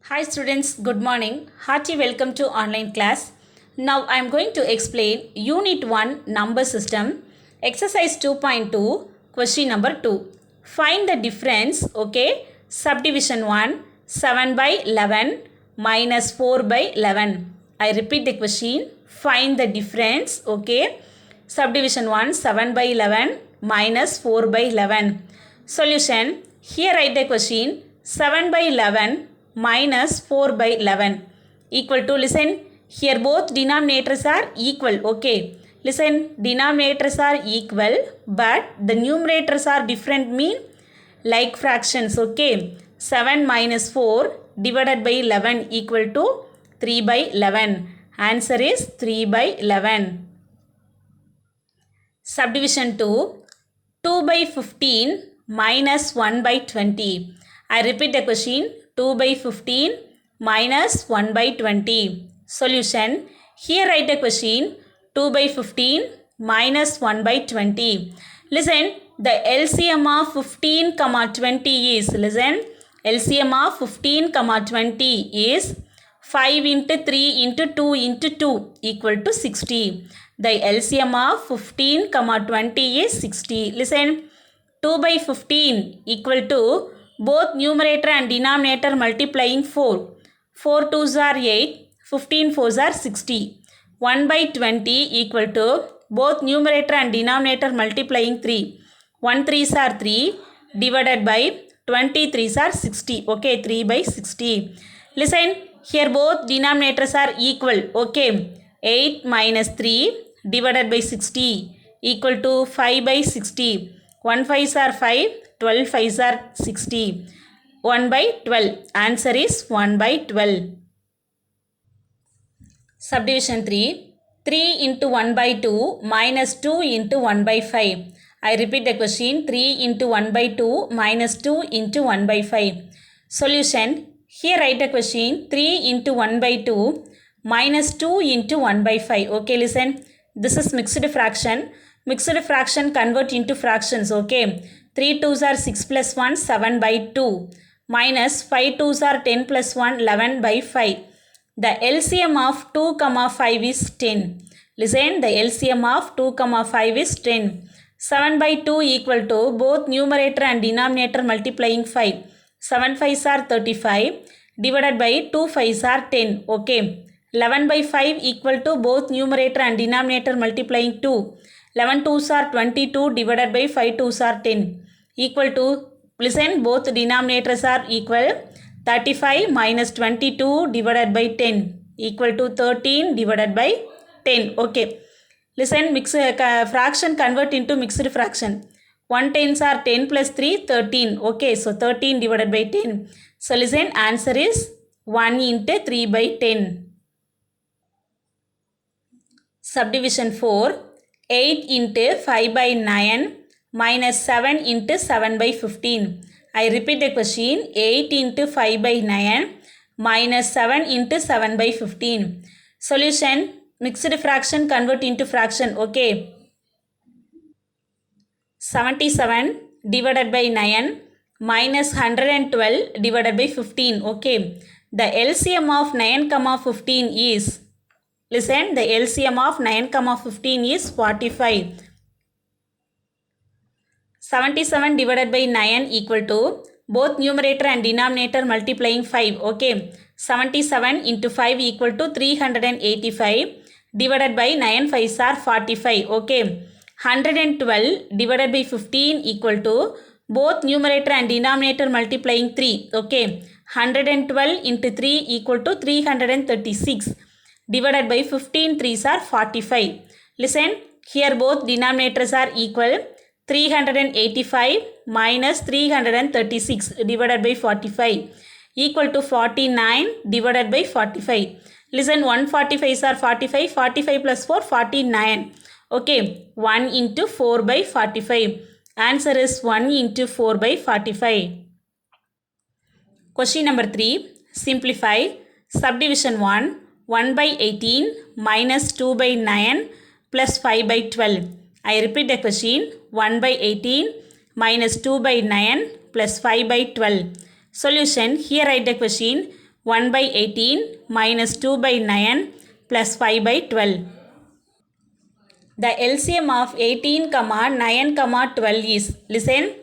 Hi students, good morning. Hearty welcome to online class. Now I am going to explain Unit 1 Number System, Exercise 2.2, Question number 2. Find the difference, okay? Subdivision 1, 7 by 11 minus 4 by 11. I repeat the question. Find the difference, okay? Subdivision 1, 7 by 11 minus 4 by 11. Solution. Here write the question. 7 by 11 minus 4 by 11 equal to, listen, here both denominators are equal, okay. Listen, denominators are equal but the numerators are different, mean like fractions, okay. 7 minus 4 divided by 11 equal to 3 by 11. Answer is 3 by 11. Subdivision 2, 2 by 15 minus 1 by 20. I repeat the question. 2 by 15 minus 1 by 20. Solution. Here write the question. 2 by 15 minus 1 by 20. Listen, the LCM of 15 comma 20 is, listen, LCM of 15 comma 20 is 5 into 3 into 2 into 2 equal to 60. The LCM of 15 comma 20 is 60. Listen, 2 by 15 equal to both numerator and denominator multiplying 4. 4 2s are 8, 15 4s are 60. 1 by 20 equal to both numerator and denominator multiplying 3. 1 3s are 3 divided by 23s are 60. Okay, 3 by 60. Listen, here both denominators are equal. Okay, 8 minus 3 divided by 60 equal to 5 by 60. 1 5s are 5, 12 5s are 60. 1 by 12. Answer is 1 by 12. Subdivision 3. 3 into 1 by 2 minus 2 into 1 by 5. I repeat the question. 3 into 1 by 2 minus 2 into 1 by 5. Solution. Here write the question. 3 into 1 by 2 minus 2 into 1 by 5. Okay, listen. This is mixed fraction. Mixed fraction convert into fractions, okay. 3 2s are 6 plus 1, 7 by 2 minus 5 2s are 10 plus 1, 11 by 5. The LCM of 2 comma 5 is 10. Listen, the LCM of 2 comma 5 is 10. 7 by 2 equal to both numerator and denominator multiplying 5. 7 5s are 35 divided by 2 5s are 10, okay. 11 by 5 equal to both numerator and denominator multiplying 2. 11 2s are 22 divided by 5 2s are 10 equal to, listen, both denominators are equal. 35 minus 22 divided by 10 equal to 13 divided by 10. Okay, listen, fraction convert into mixed fraction. 1 tens are 10 plus 3, 13. Okay, so 13 divided by 10. So listen, answer is 1 into 3 by 10. Subdivision 4. 8 into 5 by 9 minus 7 into 7 by 15. I repeat the question. 8 into 5 by 9 minus 7 into 7 by 15. Solution. Mixed fraction convert into fraction. Okay. 77 divided by 9 minus 112 divided by 15. Okay. The LCM of 9 comma 15 is, listen, the LCM of 9 comma 15 is 45. 77 divided by 9 equal to both numerator and denominator multiplying 5. Okay. 77 into 5 equal to 385 divided by 9 5s are 45. Okay. 112 divided by 15 equal to both numerator and denominator multiplying 3. Okay. 112 into 3 equal to 336 divided by 15 3s are 45. Listen, here both denominators are equal. 385 minus 336 divided by 45 equal to 49 divided by 45. Listen, 145s are 45, 45 plus 4, 49. Okay, 1 into 4 by 45. Answer is 1 into 4 by 45. Question number 3. Simplify. Subdivision 1. 1 by 18 minus 2 by 9 plus 5 by 12. I repeat the question. 1 by 18 minus 2 by 9 plus 5 by 12. Solution. Here write the question. 1 by 18 minus 2 by 9 plus 5 by 12. The LCM of 18, 9, 12 is, listen,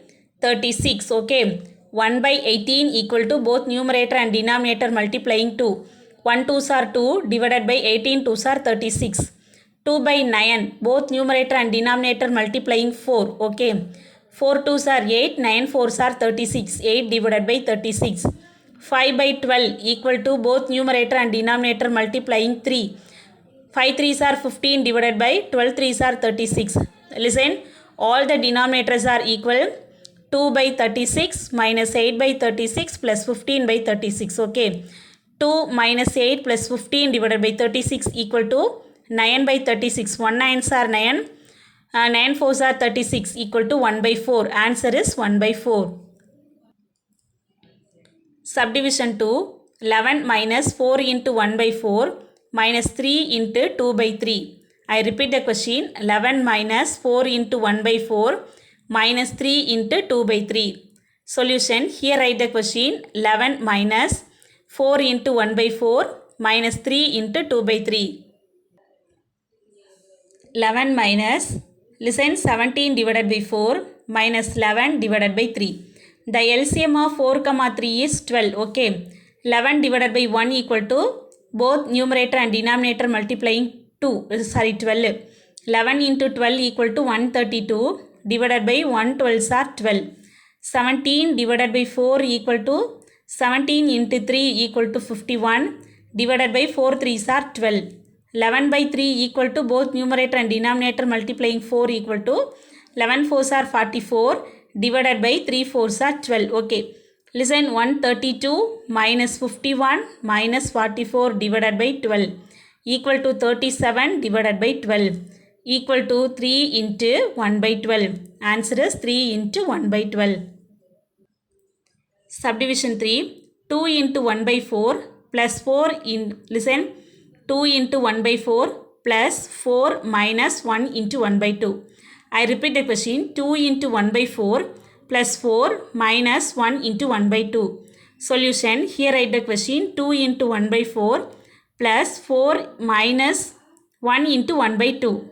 36, okay. 1 by 18 equal to both numerator and denominator multiplying 2. 1 2s are 2 divided by 18 2s are 36. 2 by 9, both numerator and denominator multiplying 4, okay. 4 2s are 8, 9 4s are 36, 8 divided by 36. 5 by 12 equal to both numerator and denominator multiplying 3. 5 3s are 15 divided by 12 3s are 36. Listen, all the denominators are equal. 2 by 36 minus 8 by 36 plus 15 by 36, okay. 2 minus 8 plus 15 divided by 36 equal to 9 by 36. 1 9s are 9. 9 4s are 36 equal to 1 by 4. Answer is 1 by 4. Subdivision 2. 11 minus 4 into 1 by 4 minus 3 into 2 by 3. I repeat the question. 11 minus 4 into 1 by 4 minus 3 into 2 by 3. Solution. Here write the question. 11 minus 4 into 1 by 4 minus 3 into 2 by 3. 11 minus, listen, 17 divided by 4 minus 11 divided by 3. The LCM of 4, 3 is 12, okay. 11 divided by 1 equal to both numerator and denominator multiplying 12. 11 into 12 equal to 132 divided by 1 12s are 12. 17 divided by 4 equal to 17 into 3 equal to 51 divided by 4 3s are 12. 11 by 3 equal to both numerator and denominator multiplying 4 equal to 11 4s are 44 divided by 3 4s are 12, okay. Listen, 132 minus 51 minus 44 divided by 12 equal to 37 divided by 12 equal to 3 into 1 by 12. Answer is 3 into 1 by 12. Subdivision 3. 2 into 1 by 4 plus 4 in, listen, 2 into 1 by 4 plus 4 minus 1 into 1 by 2. I repeat the question. 2 into 1 by 4 plus 4 minus 1 into 1 by 2. Solution. Here write the question. 2 into 1 by 4 plus 4 minus 1 into 1 by 2.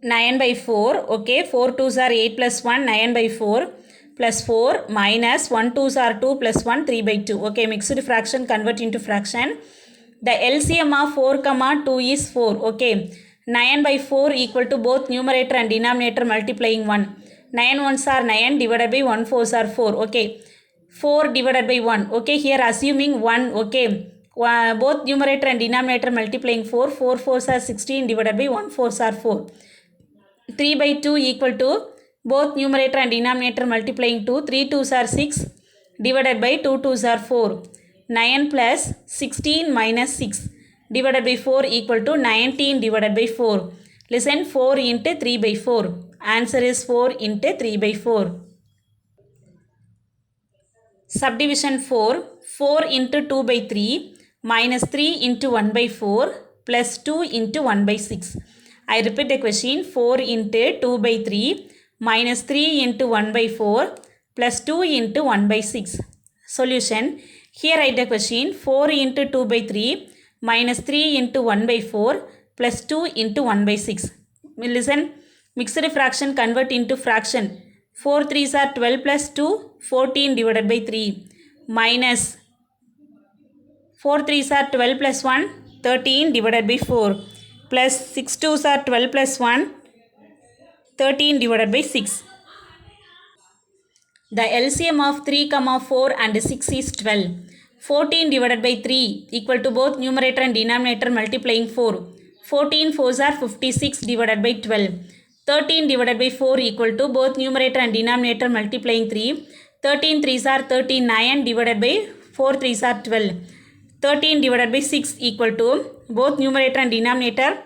9 by 4, okay. 4 2s are 8 plus 1, 9 by 4 plus 4 minus 1 2s are 2 plus 1, 3 by 2. Okay, mixed fraction, convert into fraction. The LCM of 4, 2 is 4, okay. 9 by 4 equal to both numerator and denominator multiplying 1. 9 1s are 9 divided by 1 4s are 4, okay. 4 divided by 1, okay. Here assuming 1, okay. Both numerator and denominator multiplying 4. 4 4s are 16 divided by 1 4s are 4. 3 by 2 equal to both numerator and denominator multiplying 2. 3 2s are 6 divided by 2 2s are 4. 9 plus 16 minus 6 divided by 4 equal to 19 divided by 4. Listen, 4 into 3 by 4. Answer is 4 into 3 by 4. Subdivision 4. 4 into 2 by 3 minus 3 into 1 by 4 plus 2 into 1 by 6. I repeat the question. 4 into 2 by 3 minus 3 into 1 by 4 plus 2 into 1 by 6. Solution. Here write the question. 4 into 2 by 3 minus 3 into 1 by 4 plus 2 into 1 by 6. Listen, mixed fraction, convert into fraction. 4 3s are 12 plus 2, 14 divided by 3 minus 4 3s are 12 plus 1, 13 divided by 4 plus 6 2s are 12 plus 1, 13 divided by 6. The LCM of 3, 4 and 6 is 12. 14 divided by 3 equal to both numerator and denominator multiplying 4. 14 4s are 56 divided by 12. 13 divided by 4 equal to both numerator and denominator multiplying 3. 13 3s are 39 divided by 4 3s are 12. 13 divided by 6 equal to both numerator and denominator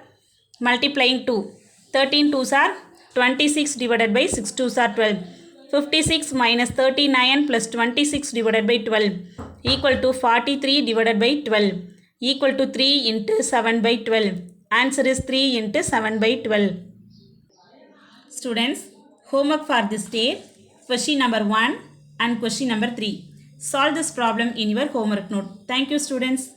multiplying 2. 13 2s are 26 divided by 6 2s are 12. 56 minus 39 plus 26 divided by 12 equal to 43 divided by 12 equal to 3 into 7 by 12. Answer is 3 into 7 by 12. Students, homework for this day, question number 1 and question number 3. Solve this problem in your homework note. Thank you, students.